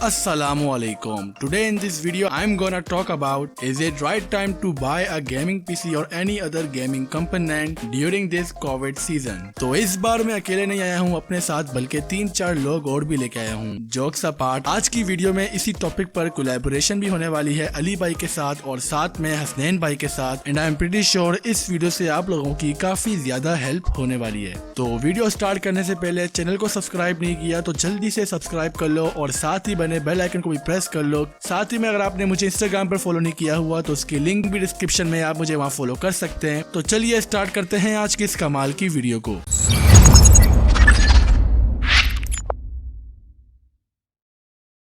Assalamualaikum. Today in this video I'm gonna talk about is it right time to buy a gaming PC or any other gaming component during this COVID season. तो इस बार मैं अकेले नहीं आया हूँ अपने साथ बल्कि 3-4 लोग और भी लेके आया हूँ। जोक्स अपार्ट, आज की वीडियो में इसी टॉपिक पर कोलैबोरेशन भी होने वाली है अली भाई के साथ और साथ में हसनैन भाई के साथ and I am pretty sure इस वीडियो से आप लोगों की काफी ज्यादा हेल्प होने वाली है। तो वीडियो स्टार्ट करने से पहले चैनल को सब्सक्राइब नहीं किया तो जल्दी से सब्सक्राइब कर लो और साथ ही बने बेल आइकन को भी प्रेस कर लो। साथ ही में अगर आपने मुझे इंस्टाग्राम पर फॉलो नहीं किया हुआ तो उसकी लिंक भी डिस्क्रिप्शन में, आप मुझे वहां फॉलो कर सकते हैं। तो चलिए स्टार्ट करते हैं आज की इस कमाल की वीडियो को।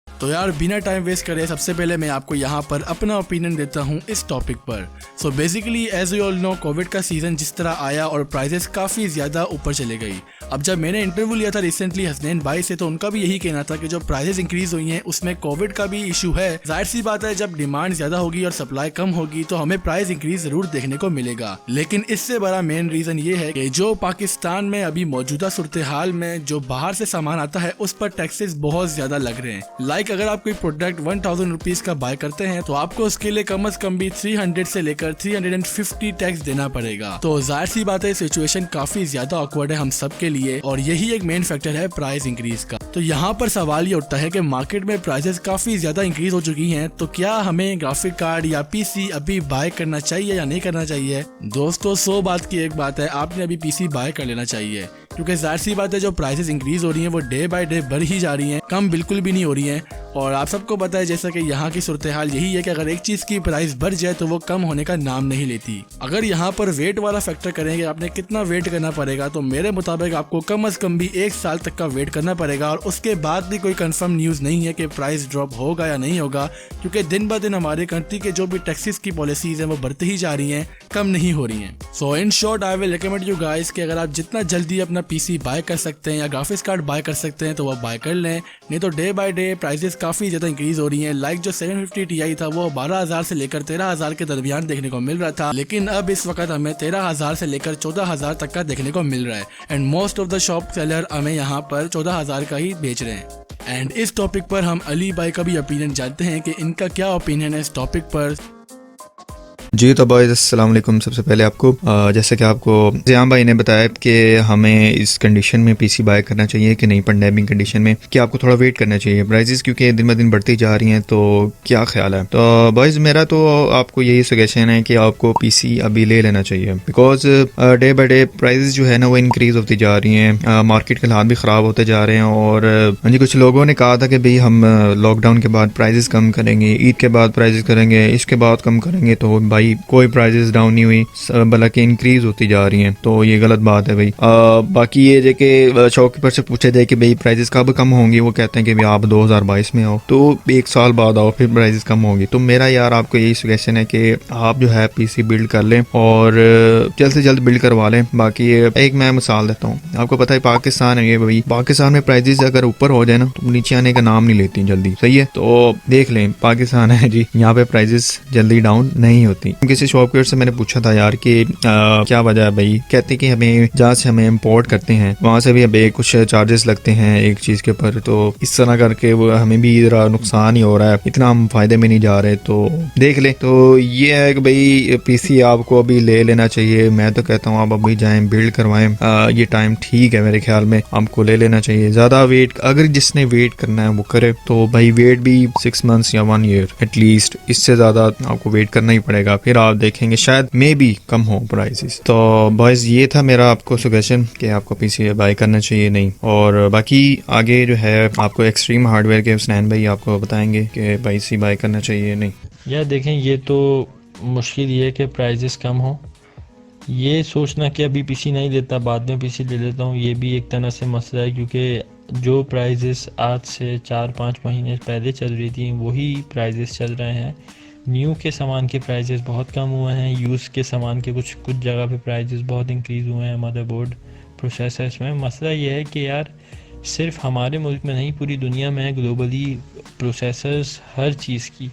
तो यार बिना टाइम वेस्ट करे सबसे पहले मैं आपको यहाँ पर अपना ओपिनियन देता हूँ इस टॉपिक पर। So basically as you all know Covid का सीजन जिस तरह आया और प्राइजेस काफ़ी ज़्यादा ऊपर चले गई। अब जब मैंने इंटरव्यू लिया था रिसेंटली हसनैन भाई से तो उनका भी यही कहना था कि जो प्राइजेस इंक्रीज हुई हैं उसमें कोविड का भी इशू है। जाहिर सी बात है जब डिमांड ज़्यादा होगी और सप्लाई कम होगी तो हमें प्राइस इंक्रीज ज़रूर देखने को मिलेगा। लेकिन इससे बड़ा मेन रीज़न ये है कि जो पाकिस्तान में अभी मौजूदा सूरत हाल में जो बाहर से सामान आता है उस पर टैक्सेस बहुत ज़्यादा लग रहे हैं। अगर आप कोई प्रोडक्ट 1000 रुपीज का बाय करते हैं तो आपको उसके लिए कम से कम भी 300 से लेकर 350 टैक्स देना पड़ेगा। तो जाहिर सी बात है सिचुएशन काफी ज्यादा ऑकवर्ड है हम सब के लिए और यही एक मेन फैक्टर है प्राइस इंक्रीज का। तो यहाँ पर सवाल ये उठता है कि मार्केट में प्राइसेस काफी ज्यादा इंक्रीज हो चुकी हैं तो क्या हमें ग्राफिक कार्ड या पीसी अभी बाय करना चाहिए या नहीं करना चाहिए। दोस्तों 100 बात की एक बात है, आपने अभी पीसी बाय कर लेना चाहिए क्योंकि जाहिर सी बात है जो प्राइसेस इंक्रीज हो रही हैं वो डे बाय डे बढ़ ही जा रही हैं, कम बिल्कुल भी नहीं हो रही हैं। और आप सबको पता है जैसा कि यहाँ की सूरत हाल यही है कि अगर एक चीज की प्राइस बढ़ जाए तो वो कम होने का नाम नहीं लेती। अगर यहाँ पर वेट वाला फैक्टर करेंगे आपने कितना वेट करना पड़ेगा तो मेरे मुताबिक आपको कम से कम भी 1 साल तक का वेट करना पड़ेगा और उसके बाद भी कोई कंफर्म न्यूज नहीं है कि प्राइस ड्रॉप होगा या नहीं होगा क्योंकि दिन ब दिन हमारे कंट्री के जो भी टैक्सेस की पॉलिसीज हैं वो बढ़ती ही जा रही हैं, कम नहीं हो रही हैं। So in short I will recommend you guys कि अगर आप जितना जल्दी अपना पीसी बाय कर सकते हैं या ग्राफिक्स कार्ड बाय कर सकते हैं तो वो बाय कर लें, नहीं तो डे बाय डे प्राइसेस काफी ज्यादा इंक्रीज हो रही हैं। जो 750 Ti था वो 12,000 से लेकर 13,000 के दरमियान देखने को मिल रहा था, लेकिन अब इस वक्त हमें 13,000 से लेकर 14,000 तक का देखने को मिल रहा है and most of the shop seller हमें यहाँ पर 14,000 का ही बेच रहे हैं। एंड इस टॉपिक पर हम अली भाई का भी ओपिनियन जानते हैं कि इनका क्या ओपिनियन है इस टॉपिक पर। जी तो बॉयज़ अस्सलाम वालेकुम। सबसे पहले आपको जैसे कि आपको ज़ियाम भाई ने बताया कि हमें इस कंडीशन में पीसी बाय करना चाहिए कि नहीं, पैंडेमिक कंडीशन में कि आपको थोड़ा वेट करना चाहिए, प्राइसेस क्योंकि दिन ब दिन बढ़ती जा रही हैं। तो क्या ख्याल है? तो बॉयज़ मेरा तो आपको यही सजेशन है कि आपको पीसी अभी ले लेना चाहिए because day by day prices जो है ना वो इंक्रीज होती जा रही हैं, मार्केट के हालात भी ख़राब होते जा रहे हैं। और हाँ जी, कुछ लोगों ने कहा था कि भाई हम लॉकडाउन के बाद प्राइजेस कम करेंगे, ईद के बाद प्राइजेस करेंगे, इसके बाद कम करेंगे। तो भाई कोई प्राइसेस डाउन नहीं हुई बल्कि इंक्रीज होती जा रही हैं, तो ये गलत बात है भाई। बाकी ये जो कि शॉपकीपर से पूछा जाए कि भाई प्राइसेस कब कम होंगी, वो कहते हैं कि भाई आप 2022 में आओ तो 1 साल बाद आओ फिर प्राइसेस कम होंगी। तो मेरा यार आपको यही सजेशन है कि आप जो है पीसी बिल्ड कर लें और जल्द से जल्द बिल्ड करवा लें। बाकी एक मैं मिसाल देता हूँ, आपको पता है पाकिस्तान है ये भाई, पाकिस्तान में प्राइसेस अगर ऊपर हो जाए ना तो नीचे आने का नाम नहीं लेती जल्दी, सही है। तो देख लें पाकिस्तान है जी, यहाँ पे प्राइसेस जल्दी डाउन नहीं होती। किसी शॉपकीपर से मैंने पूछा था यार कि क्या वजह है भाई, कहते कि हमें जहाँ से हमें इम्पोर्ट करते हैं वहाँ से भी हमें कुछ चार्जेस लगते हैं एक चीज़ के ऊपर, तो इस तरह करके वो हमें भी जरा नुकसान ही हो रहा है, इतना हम फायदे में नहीं जा रहे। तो देख ले, तो ये है कि भाई पीसी आपको अभी ले लेना चाहिए। मैं तो कहता हूँ आप अभी जाएं बिल्ड करवाएं, ये टाइम ठीक है मेरे ख्याल में, आपको ले लेना चाहिए। ज़्यादा वेट अगर जिसने वेट करना है वो करे, तो भाई वेट भी 6 मंथ्स या 1 ईयर एटलीस्ट, इससे ज़्यादा आपको वेट करना ही पड़ेगा, फिर आप देखेंगे शायद मे भी कम हो प्राइसेस। तो बॉयज ये था मेरा आपको सजेशन कि आपको पीसी बाय करना चाहिए नहीं। और बाकी आगे जो है आपको एक्सट्रीम हार्डवेयर के हसनैन भाई आपको बताएंगे कि पीसी बाय करना चाहिए नहीं। यार देखें, ये तो मुश्किल ये है कि प्राइसेस कम हो, ये सोचना कि अभी पीसी नहीं लेता बाद में पीसी ले लेता हूँ, ये भी एक तरह से मसला है क्योंकि जो प्राइसेस आज से 4-5 महीने पहले चल रही थी वही प्राइसेस चल रहे हैं। न्यू के सामान के प्राइसेस बहुत कम हुए हैं, यूज़ के सामान के कुछ जगह पे प्राइसेस बहुत इंक्रीज़ हुए हैं, मदरबोर्ड प्रोसेसर्स में। मसला ये है कि यार सिर्फ हमारे मुल्क में नहीं पूरी दुनिया में ग्लोबली प्रोसेसर्स हर चीज़ की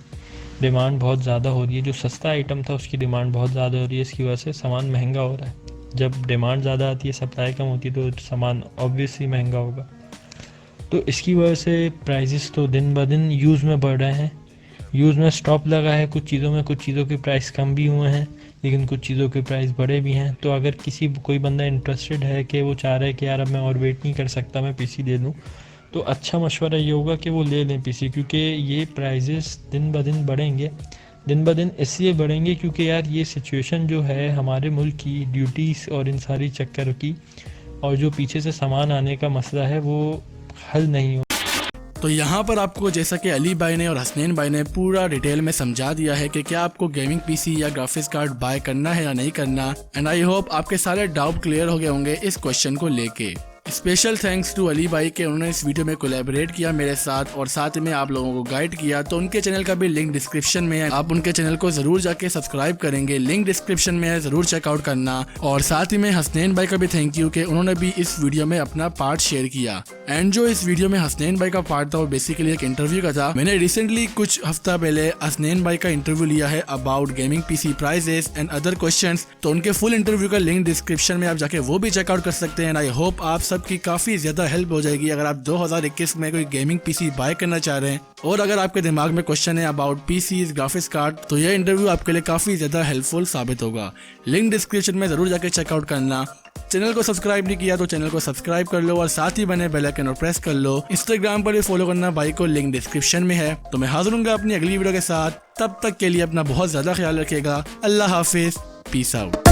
डिमांड बहुत ज़्यादा हो रही है। जो सस्ता आइटम था उसकी डिमांड बहुत ज़्यादा हो रही है, इसकी वजह से सामान महंगा हो रहा है। जब डिमांड ज़्यादा आती है, सप्लाई कम होती है, तो सामान ऑब्वियसली महंगा होगा। तो इसकी वजह से प्राइसेस तो दिन ब दिन यूज़ में बढ़ रहे हैं। यूज़ में स्टॉप लगा है कुछ चीज़ों के प्राइस कम भी हुए हैं, लेकिन कुछ चीज़ों के प्राइस बढ़े भी हैं। तो अगर कोई बंदा इंटरेस्टेड है कि वो चाह रहा है कि यार अब मैं और वेट नहीं कर सकता, मैं पीसी ले लूँ, तो अच्छा मशवरा ये होगा कि वो ले लें पीसी, क्योंकि ये प्राइजेस दिन ब दिन बढ़ेंगे। दिन ब दिन इसलिए बढ़ेंगे क्योंकि यार ये सिचुएशन जो है हमारे मुल्क की ड्यूटीज़ और इन सारी चक्कर की, और जो पीछे से सामान आने का मसला है वो हल नहीं हो। तो यहाँ पर आपको जैसा कि अली भाई ने और हसनैन भाई ने पूरा डिटेल में समझा दिया है कि क्या आपको गेमिंग पीसी या ग्राफिक्स कार्ड बाय करना है या नहीं करना। एंड आई होप आपके सारे डाउट क्लियर हो गए होंगे इस क्वेश्चन को लेके। स्पेशल थैंक्स टू अली भाई के उन्होंने इस वीडियो में कोलैबोरेट किया मेरे साथ और साथ में आप लोगों को गाइड किया। तो उनके चैनल का भी लिंक डिस्क्रिप्शन में है, आप उनके चैनल को जरूर जाके सब्सक्राइब करेंगे, लिंक डिस्क्रिप्शन में है, जरूर चेकआउट करना। और साथ ही में हसनैन भाई का भी थैंक यू कि उन्होंने भी इस वीडियो में अपना पार्ट शेयर किया। एंड जो इस वीडियो में हसनैन भाई का पार्ट था वो बेसिकली एक इंटरव्यू का था। मैंने रिसेंटली कुछ हफ्ता पहले हसनैन भाई का इंटरव्यू लिया है about gaming PC prices and other questions. तो उनके फुल इंटरव्यू का लिंक डिस्क्रिप्शन में आप जाके वो भी चेकआउट कर सकते हैं। आई होप आप सबकी काफी ज्यादा हेल्प हो जाएगी अगर आप 2021 में कोई गेमिंग पीसी बाय करना चाह रहे हैं और अगर आपके दिमाग में क्वेश्चन है अबाउट पीसीज ग्राफिक्स कार्ड, तो यह इंटरव्यू आपके लिए काफी ज्यादा हेल्पफुल साबित होगा। लिंक डिस्क्रिप्शन में जरूर जाके चेकआउट करना। चैनल को सब्सक्राइब नहीं किया तो चैनल को सब्सक्राइब कर लो और साथ ही बने बेल आइकन और प्रेस कर लो। इंस्टाग्राम पर भी फॉलो करना भाई को, लिंक डिस्क्रिप्शन में है। तो मैं हाजिर हूँगा अपनी अगली वीडियो के साथ, तब तक के लिए अपना बहुत ज्यादा ख्याल रखिएगा। अल्लाह हाफिज, पीस आउट।